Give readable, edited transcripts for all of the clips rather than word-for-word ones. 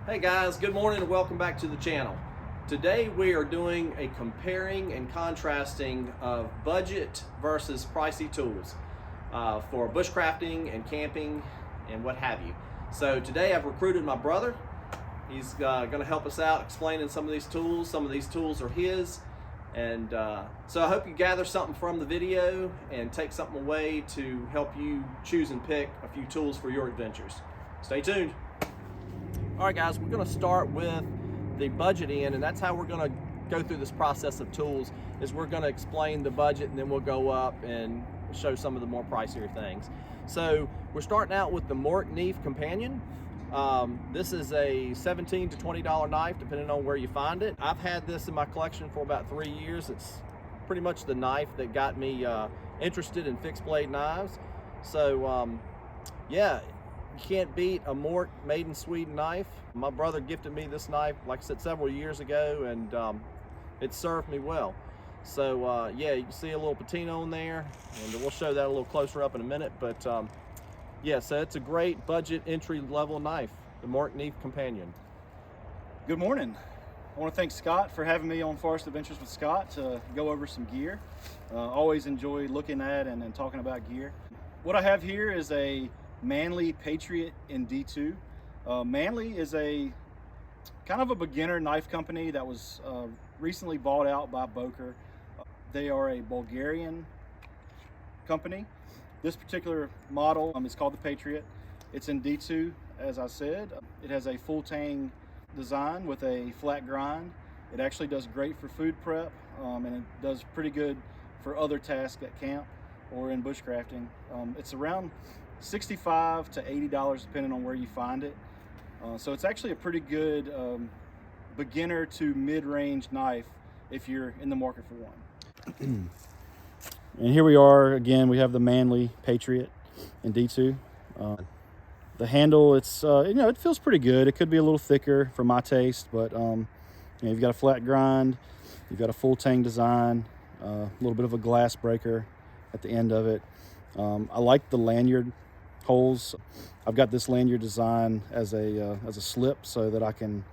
Hey guys, good morning and welcome back to the channel. Today we are doing a comparing and contrasting of budget versus pricey tools for bushcrafting and camping and what have you. So today I've recruited my brother. He's going to help us out explaining some of these tools. Some of these tools are his, and so I hope you gather something from the video and take something away to help you choose and pick a few tools for your adventures. Stay tuned. All right guys, we're going to start with the budget end, and that's how we're going to go through this process of tools. Is we're going to explain the budget and then we'll go up and show some of the more pricier things. So we're starting out with the Mork Knife Companion. This is a $17 to $20 knife depending on where you find it. I've had this in my collection for about 3 years. It's pretty much the knife that got me interested in fixed blade knives. So yeah, you can't beat a Mork made in Sweden knife. My brother gifted me this knife, like I said, several years ago, and it served me well. So yeah, you can see a little patina on there, and we'll show that a little closer up in a minute. But yeah, so it's a great budget entry level knife, the Mork Knife Companion. Good morning. I want to thank Scott for having me on Forest Adventures with Scott to go over some gear. Always enjoy looking at and talking about gear. What I have here is a Manly Patriot in D2. Manly is a kind of a beginner knife company that was recently bought out by Boker. They are a Bulgarian company. This particular model is called the Patriot. It's in D2, as I said. It has a full tang design with a flat grind. It actually does great for food prep, and it does pretty good for other tasks at camp or in bushcrafting. It's around $65 to $80 depending on where you find it. So it's actually a pretty good beginner to mid-range knife if you're in the market for one. And here we are again. We have the Manly Patriot in D2. The handle, it's it feels pretty good. It could be a little thicker for my taste, but you've got a flat grind, you've got a full tang design, a little bit of a glass breaker at the end of it. I like the lanyard holes. I've got this lanyard design as a slip so that I can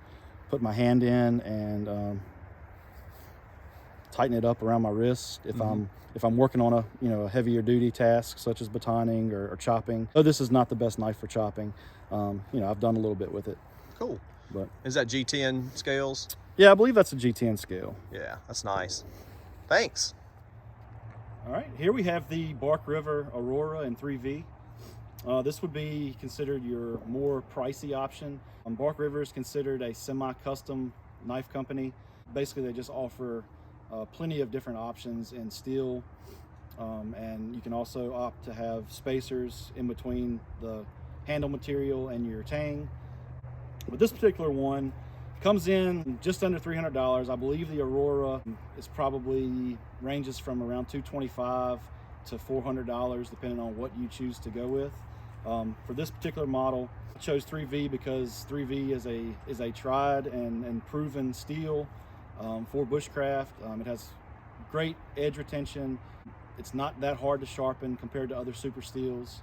put my hand in and tighten it up around my wrist if I'm working on a heavier duty task such as batoning or chopping. Though this is not the best knife for chopping. I've done a little bit with it. Cool. But is that G10 scales? Yeah, I believe that's a G10 scale. Yeah, that's nice. Thanks. All right, here we have the Bark River Aurora in 3V. This would be considered your more pricey option. Bark River is considered a semi-custom knife company. Basically, they just offer plenty of different options in steel, and you can also opt to have spacers in between the handle material and your tang. But this particular one comes in just under $300. I believe the Aurora is probably ranges from around $225 to $400 depending on what you choose to go with. For this particular model, I chose 3V because 3V is a tried and proven steel for bushcraft. It has great edge retention. It's not that hard to sharpen compared to other super steels.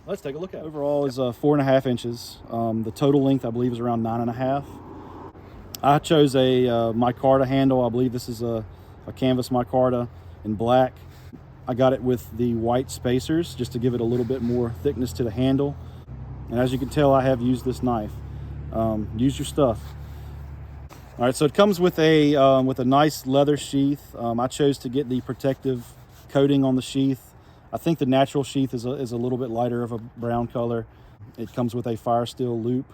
Let's take a look at it. Overall is 4.5 inches. The total length I believe is around 9.5. I chose a micarta handle. I believe this is a canvas micarta in black. I got it with the white spacers just to give it a little bit more thickness to the handle. And as you can tell, I have used this knife. Use your stuff. All right, so it comes with a nice leather sheath. I chose to get the protective coating on the sheath. I think the natural sheath is a little bit lighter of a brown color. It comes with a fire steel loop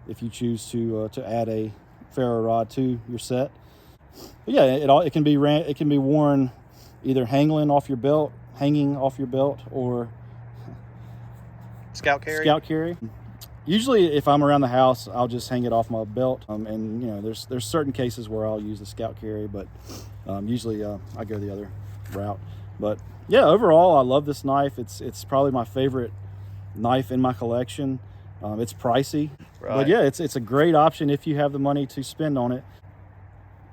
if you choose to add a ferro rod to your set. But yeah, it can be worn either hanging off your belt, or Scout carry. Usually, if I'm around the house, I'll just hang it off my belt. And there's certain cases where I'll use the scout carry, but usually I go the other route. But yeah, overall, I love this knife. It's probably my favorite knife in my collection. It's pricey, right, but yeah, it's a great option if you have the money to spend on it.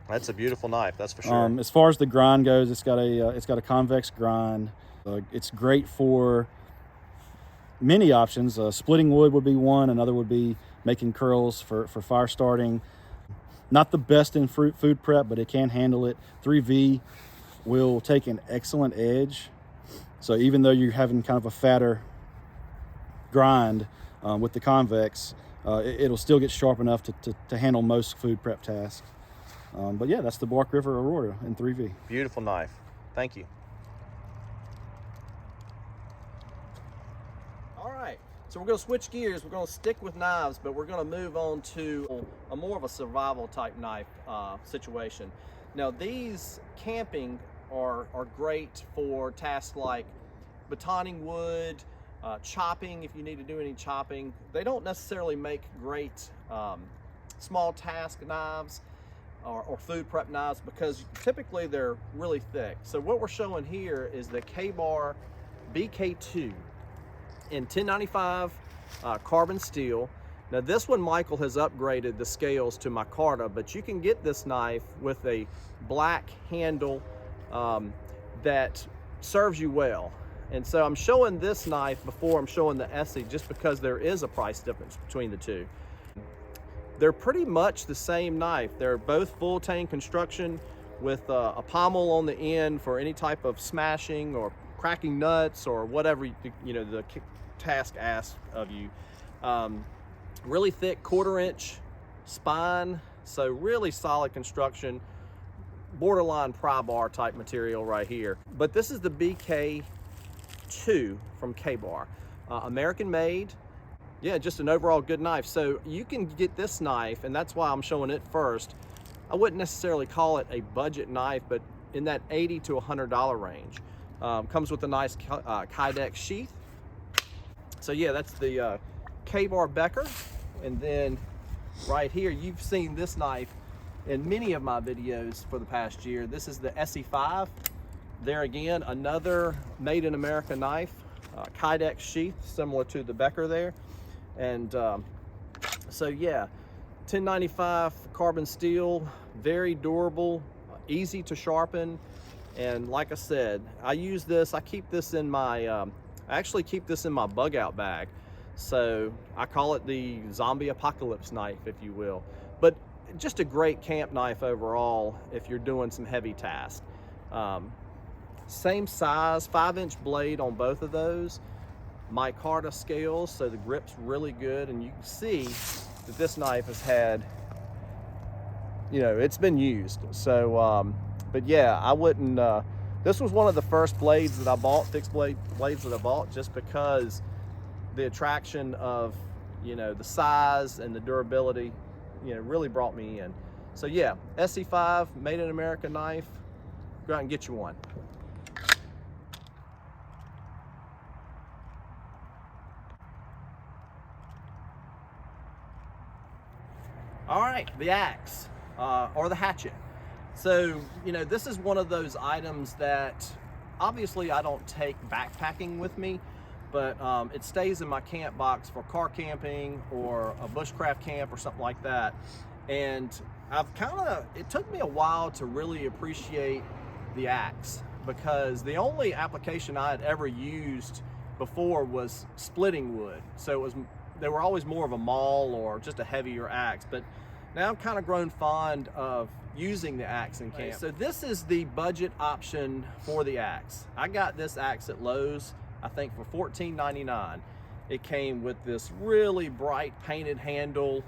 That's a beautiful knife, that's for sure. As far as the grind goes, it's got a convex grind. It's great for many options. Splitting wood would be one. Another would be making curls for fire starting. Not the best in food prep, but it can handle it. 3V will take an excellent edge. So even though you're having kind of a fatter grind with the convex, it'll still get sharp enough to handle most food prep tasks. But yeah, that's the Bark River Aurora in 3V. Beautiful knife. Thank you. All right, so we're going to switch gears. We're going to stick with knives, but we're going to move on to a more of a survival type knife situation. Now, these camping are great for tasks like batoning wood, chopping if you need to do any chopping. They don't necessarily make great small task knives or food prep knives because typically they're really thick. So what we're showing here is the Ka-Bar BK2 in 1095 carbon steel. Now this one, Michael has upgraded the scales to micarta, but you can get this knife with a black handle that serves you well. And so I'm showing this knife before I'm showing the Essie just because there is a price difference between the two. They're pretty much the same knife. They're both full tang construction with a pommel on the end for any type of smashing or cracking nuts or whatever the task asks of you. Really thick 1/4 inch spine, so really solid construction, borderline pry bar type material right here. But this is the BK2 from Ka-Bar, American made. Yeah, just an overall good knife. So you can get this knife, and that's why I'm showing it first. I wouldn't necessarily call it a budget knife, but in that $80 to $100 range. Comes with a nice Kydex sheath. So yeah, that's the Ka-Bar Becker. And then right here, you've seen this knife in many of my videos for the past year. This is the SE5. There again, another made in America knife, Kydex sheath, similar to the Becker there. And so yeah, 1095 carbon steel, very durable, easy to sharpen. And like I said, I use this, I keep this in my, I actually keep this in my bug out bag. So I call it the zombie apocalypse knife, if you will. But just a great camp knife overall if you're doing some heavy tasks. Same size, 5-inch blade on both of those. Micarta scales, so the grip's really good, and you can see that this knife has had, it's been used. So, but yeah, I wouldn't, this was one of the first blades that I bought, fixed blade blades that I bought, just because the attraction of, the size and the durability, really brought me in. So yeah, SE5, made in America knife, go out and get you one. All right, the axe or the hatchet. So, this is one of those items that obviously I don't take backpacking with me, but it stays in my camp box for car camping or a bushcraft camp or something like that. And it took me a while to really appreciate the axe because the only application I had ever used before was splitting wood. So they were always more of a maul or just a heavier axe, but now I'm kind of grown fond of using the axe in camp. So this is the budget option for the axe. I got this axe at Lowe's, I think for $14.99. It came with this really bright painted handle,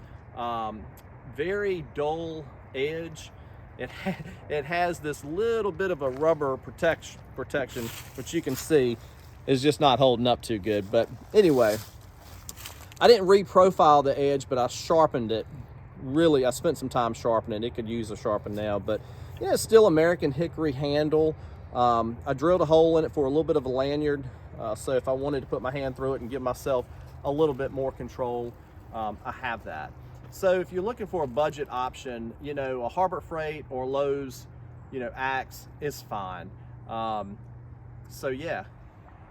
very dull edge. It has this little bit of a rubber protection, which you can see is just not holding up too good. But anyway, I didn't re-profile the edge, but I sharpened it. Really, I spent some time sharpening it. It could use a sharpen now, but yeah, it's still American hickory handle. I drilled a hole in it for a little bit of a lanyard, so if I wanted to put my hand through it and give myself a little bit more control, I have that. So if you're looking for a budget option, a Harbor Freight or Lowe's, axe is fine. So yeah.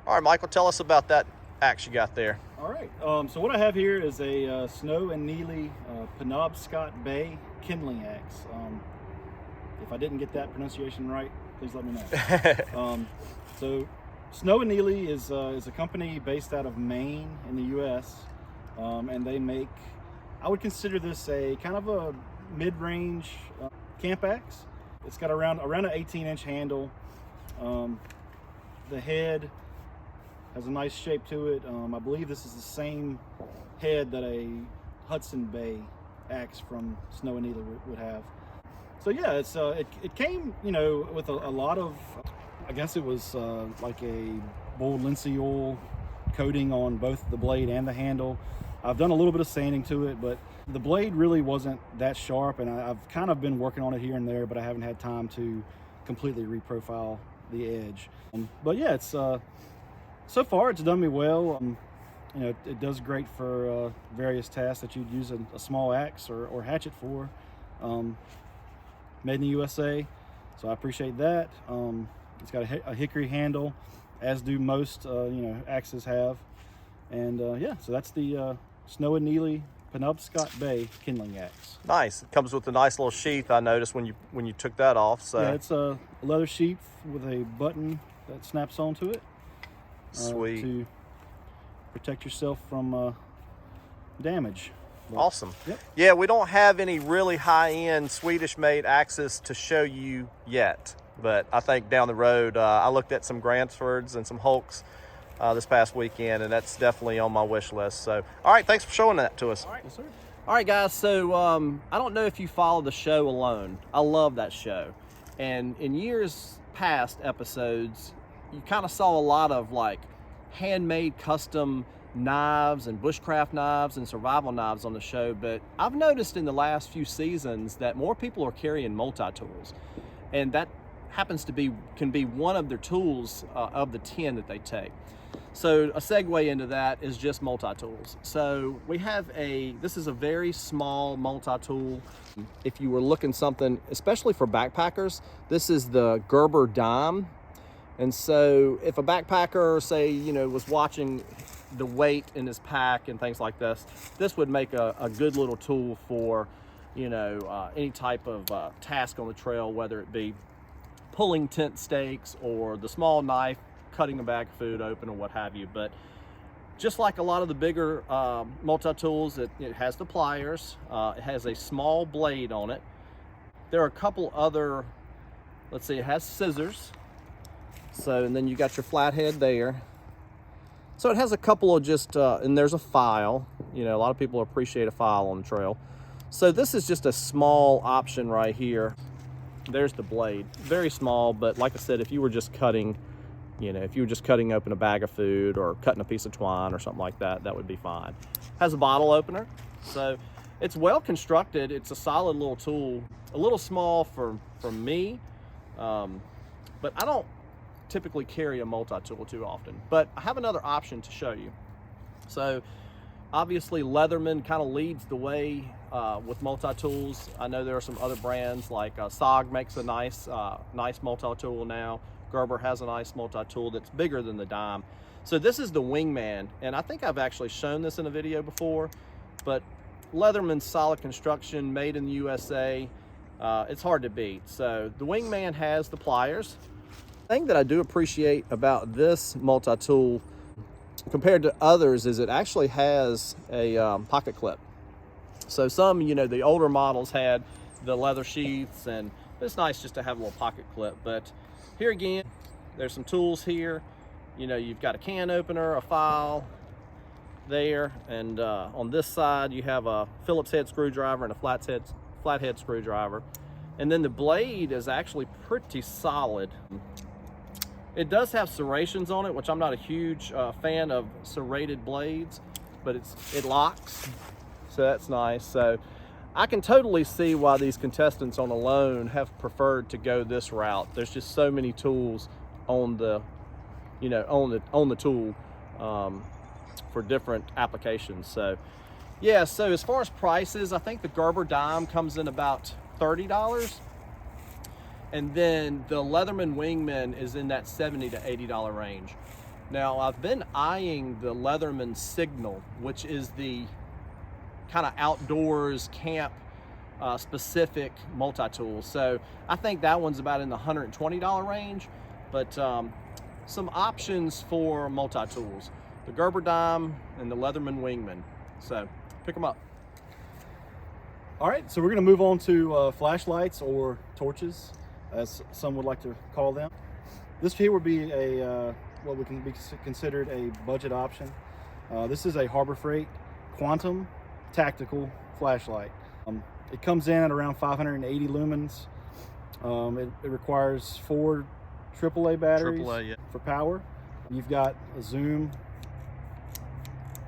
All right, Michael, tell us about that axe you got there. All right, so what I have here is a Snow and Neely Penobscot Bay kindling axe. If I didn't get that pronunciation right, please let me know. So Snow and Neely is a company based out of Maine in the U.S. And they make, I would consider this a kind of a mid-range camp axe. It's got around an 18-inch handle. The head has a nice shape to it. I believe this is the same head that a Hudson Bay axe from Snow and Needle would have. So yeah, it came, you know, with a lot of, I guess it was like a bold linseed oil coating on both the blade and the handle. I've done a little bit of sanding to it, but the blade really wasn't that sharp, and I've kind of been working on it here and there, but I haven't had time to completely reprofile the edge. But yeah, it's so far it's done me well. You know, it does great for various tasks that you'd use a small axe or hatchet for. Made in the USA, so I appreciate that. It's got a hickory handle, as do most you know, axes have. And yeah, so that's the Snow and Neely Penobscot Bay kindling axe. Nice. It comes with a nice little sheath, I noticed when you took that off. So yeah, it's a leather sheath with a button that snaps onto it. Sweet. To protect yourself from damage. Awesome. Yep. Yeah, we don't have any really high-end Swedish-made axes to show you yet, but I think down the road, I looked at some Gransfords and some Hulks this past weekend, and that's definitely on my wish list. So, all right, thanks for showing that to us. All right, yes, sir. All right, guys, so I don't know if you follow the show Alone. I love that show. And in years past episodes, you kind of saw a lot of like handmade custom knives and bushcraft knives and survival knives on the show, but I've noticed in the last few seasons that more people are carrying multi-tools, and that happens to be, can be one of their tools of the 10 that they take. So a segue into that is just multi-tools. So we have this is a very small multi-tool. If you were looking something, especially for backpackers, this is the Gerber Dime. And so if a backpacker, say, you know, was watching the weight in his pack and things like this would make a good little tool for, you know, any type of task on the trail, whether it be pulling tent stakes or the small knife, cutting a bag of food open or what have you. But just like a lot of the bigger multi-tools, it has the pliers, it has a small blade on it. There are a couple other, let's see, it has scissors. So, and then you got your flathead there. So it has a couple of just, and there's a file. You know, a lot of people appreciate a file on the trail. So this is just a small option right here. There's the blade, very small, but like I said, if you were just cutting, you know, if you were just cutting open a bag of food or cutting a piece of twine or something like that, that would be fine. Has a bottle opener, so it's well constructed. It's a solid little tool, a little small for me, but I don't typically carry a multi-tool too often, but I have another option to show you. So obviously Leatherman kind of leads the way with multi-tools. I know there are some other brands like SOG makes a nice multi-tool now. Gerber has a nice multi-tool that's bigger than the Dime. So this is the Wingman, and I think I've actually shown this in a video before, but Leatherman's solid construction, made in the USA. It's hard to beat. So the Wingman has the pliers. The thing that I do appreciate about this multi-tool compared to others is it actually has a pocket clip. So some, you know, the older models had the leather sheaths, and it's nice just to have a little pocket clip. But here again, there's some tools here. You know, you've got a can opener, a file there, and on this side you have a Phillips head screwdriver and a flathead screwdriver. And then the blade is actually pretty solid. It does have serrations on it, which I'm not a huge fan of serrated blades, but it locks, so that's nice. So I can totally see why these contestants on Alone have preferred to go this route. There's just so many tools on the, you know, on the tool for different applications. So yeah, so as far as prices, I think the Gerber Dime comes in about $30. And then the Leatherman Wingman is in that $70 to $80 range. Now, I've been eyeing the Leatherman Signal, which is the kind of outdoors camp specific multi-tool. So I think that one's about in the $120 range, but some options for multi-tools. The Gerber Dime and the Leatherman Wingman. So pick them up. All right, so we're going to move on to flashlights or torches, as some would like to call them. This here would be a what would be considered a budget option. This is a Harbor Freight Quantum Tactical flashlight. It comes in at around 580 lumens. It requires 4 AAA batteries AAA, yeah. for power. You've got a zoom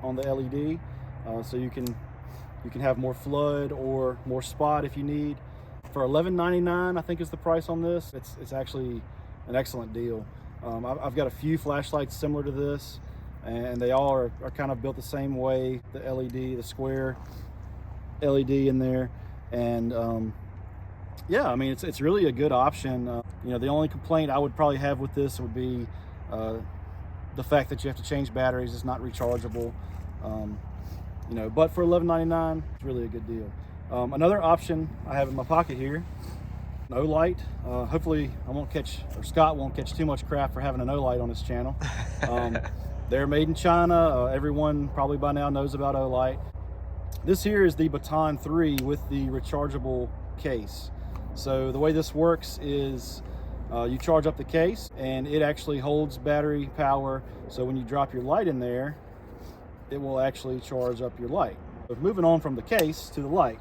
on the LED, so you can have more flood or more spot if you need. For $11.99, I think is the price on this. It's actually an excellent deal. I've got a few flashlights similar to this, and they all are kind of built the same way. The LED, the square LED in there, and yeah, I mean it's really a good option. You know, the only complaint I would probably have with this would be the fact that you have to change batteries. It's not rechargeable. You know, but for $11.99, it's really a good deal. Another option I have in my pocket here, an O-light. Hopefully I won't catch, or Scott won't catch too much crap for having an O-light on his channel. They're made in China. Everyone probably by now knows about O-light. This here is the Baton 3 with the rechargeable case. So the way this works is you charge up the case and it actually holds battery power. So when you drop your light in there, it will actually charge up your light. But moving on from the case to the light.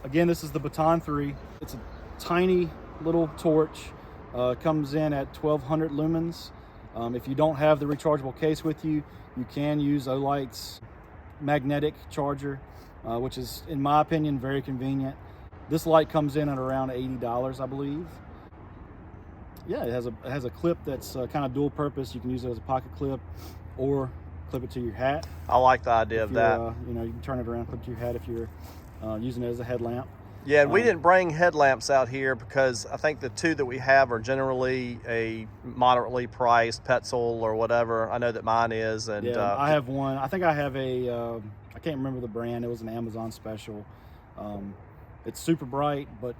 Again, this is the Baton 3. It's a tiny little torch. Comes in at 1200 lumens. If you don't have the rechargeable case with you, you can use Olight's magnetic charger, which is, in my opinion, very convenient. This light comes in at around $80, I believe. Yeah, it has a clip that's kind of dual purpose. You can use it as a pocket clip or clip it to your hat. I like the idea of that. You know, you can turn it around, put it to your hat if you're using it as a headlamp. Yeah, and we didn't bring headlamps out here because I think the 2 that we have are generally a moderately priced Petzl or whatever. I know that mine is. And yeah, I have one. I think I have a, I can't remember the brand. It was an Amazon special. It's super bright, but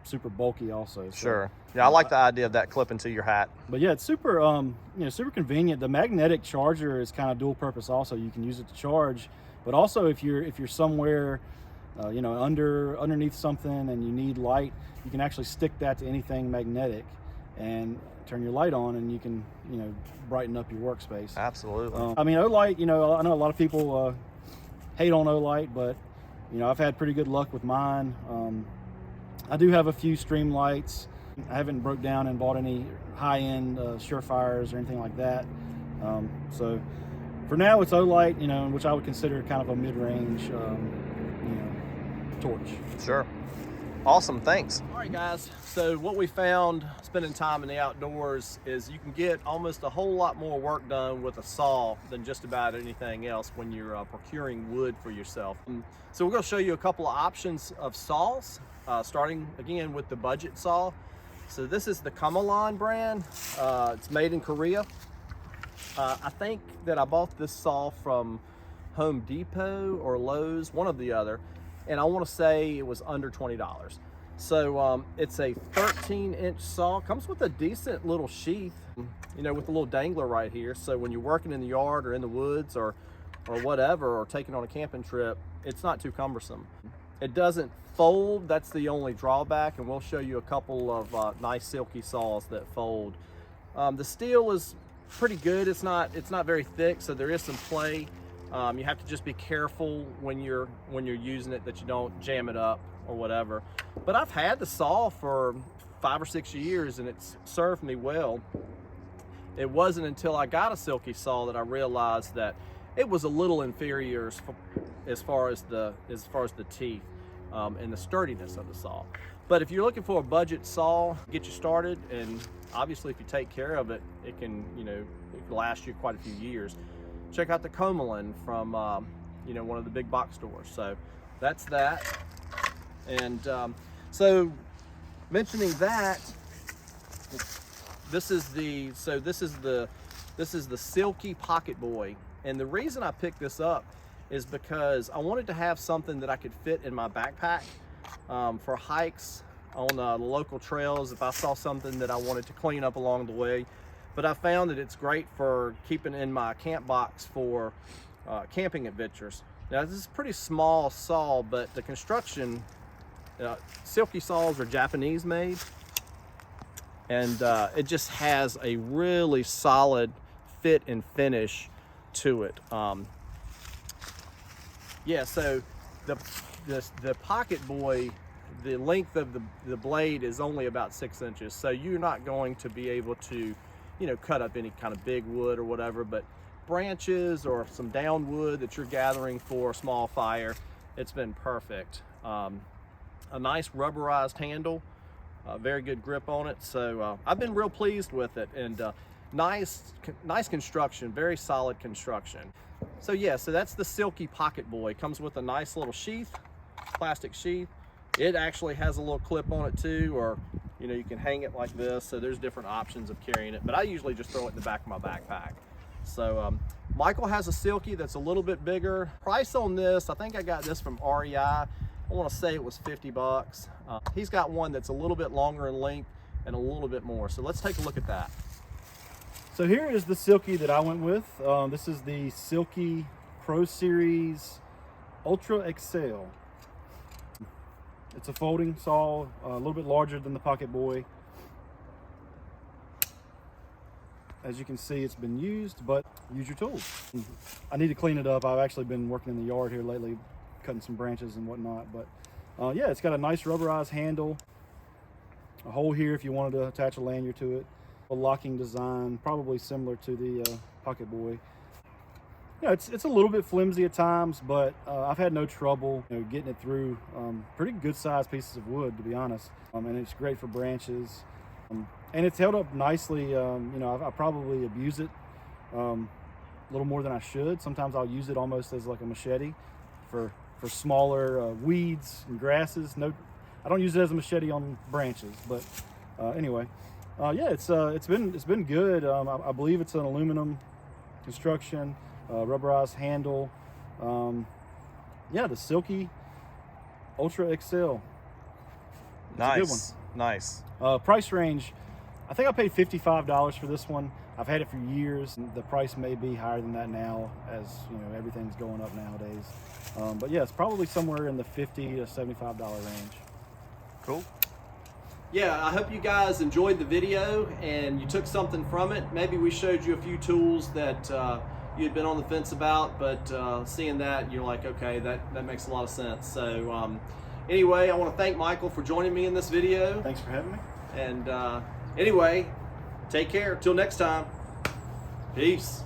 super bulky also. So, sure. Yeah, I like the idea of that clipping to your hat. But yeah, it's super, you know, super convenient. The magnetic charger is kind of dual purpose also. You can use it to charge, but also if you're somewhere, you know, underneath something and you need light, you can actually stick that to anything magnetic and turn your light on, and you can, you know, brighten up your workspace. Absolutely. I mean, O-light, you know, I know a lot of people hate on O-light, but you know, I've had pretty good luck with mine. I do have a few stream lights. I haven't broke down and bought any high-end Surefires or anything like that. So for now, it's O-light, you know, which I would consider kind of a mid-range, you know, torch. Sure. Awesome, thanks. All right, guys. So what we found spending time in the outdoors is you can get almost a whole lot more work done with a saw than just about anything else when you're procuring wood for yourself. So we're going to show you a couple of options of saws, starting again with the budget saw. So this is the Kamalon brand. It's made in Korea. I think that I bought this saw from Home Depot or Lowe's, one or the other, and I want to say it was under $20. So it's a 13-inch saw. Comes with a decent little sheath, you know, with a little dangler right here. So when you're working in the yard or in the woods or whatever, or taking on a camping trip, it's not too cumbersome. It doesn't fold. That's the only drawback, and we'll show you a couple of nice silky saws that fold. The steel is pretty good. It's not very thick, so there is some play. You have to just be careful when you're using it that you don't jam it up or whatever. But I've had the saw for 5 or 6 years and it's served me well. It wasn't until I got a silky saw that I realized that it was a little inferior as far as the teeth and the sturdiness of the saw. But if you're looking for a budget saw, get you started, and obviously if you take care of it, it can, you know, it can last you quite a few years. Check out the Kamalon from you know, one of the big box stores. So that's that. And so mentioning that, this is the Silky Pocket Boy, and the reason I picked this up is because I wanted to have something that I could fit in my backpack for hikes on the local trails if I saw something that I wanted to clean up along the way. But I found that it's great for keeping in my camp box for camping adventures. Now this is a pretty small saw, but the construction, Silky saws are Japanese made, and it just has a really solid fit and finish to it. Yeah, so the Pocket Boy, the length of the blade is only about 6 inches, so you're not going to be able to, you know, cut up any kind of big wood or whatever, but branches or some down wood that you're gathering for a small fire, it's been perfect. A nice rubberized handle, very good grip on it, so I've been real pleased with it, and nice construction, very solid construction. So yeah, so that's the Silky Pocket Boy. It comes with a nice little sheath, plastic sheath. It actually has a little clip on it too, or you know, you can hang it like this, so there's different options of carrying it, but I usually just throw it in the back of my backpack. So Michael has a Silky that's a little bit bigger. Price on this, I think I got this from REI. I want to say it was 50 bucks. He's got one that's a little bit longer in length and a little bit more. So let's take a look at that. So here is the Silky that I went with. This is the Silky Pro Series Ultra XL. It's a folding saw, a little bit larger than the Pocket Boy. As you can see, it's been used, but use your tools. I need to clean it up. I've actually been working in the yard here lately, cutting some branches and whatnot, but yeah, it's got a nice rubberized handle, a hole here if you wanted to attach a lanyard to it, a locking design, probably similar to the Pocket Boy. Yeah, it's a little bit flimsy at times, but I've had no trouble, you know, getting it through pretty good sized pieces of wood, to be honest, and it's great for branches. And it's held up nicely. You know, I probably abuse it a little more than I should. Sometimes I'll use it almost as like a machete for smaller weeds and grasses. No, I don't use it as a machete on branches, but anyway, yeah, it's been good. I believe it's an aluminum construction, rubberized handle. Yeah, the Silky Ultra XL. It's a good one. Nice. Price range, I think I paid $55 for this one. I've had it for years. The price may be higher than that now, as you know, everything's going up nowadays. But yeah, it's probably somewhere in the $50 to $75 range. Cool. Yeah, I hope you guys enjoyed the video and you took something from it. Maybe we showed you a few tools that you had been on the fence about, but seeing that, you're like, okay, that makes a lot of sense. So anyway, I want to thank Michael for joining me in this video. Thanks for having me. And anyway, take care. Till next time. Peace.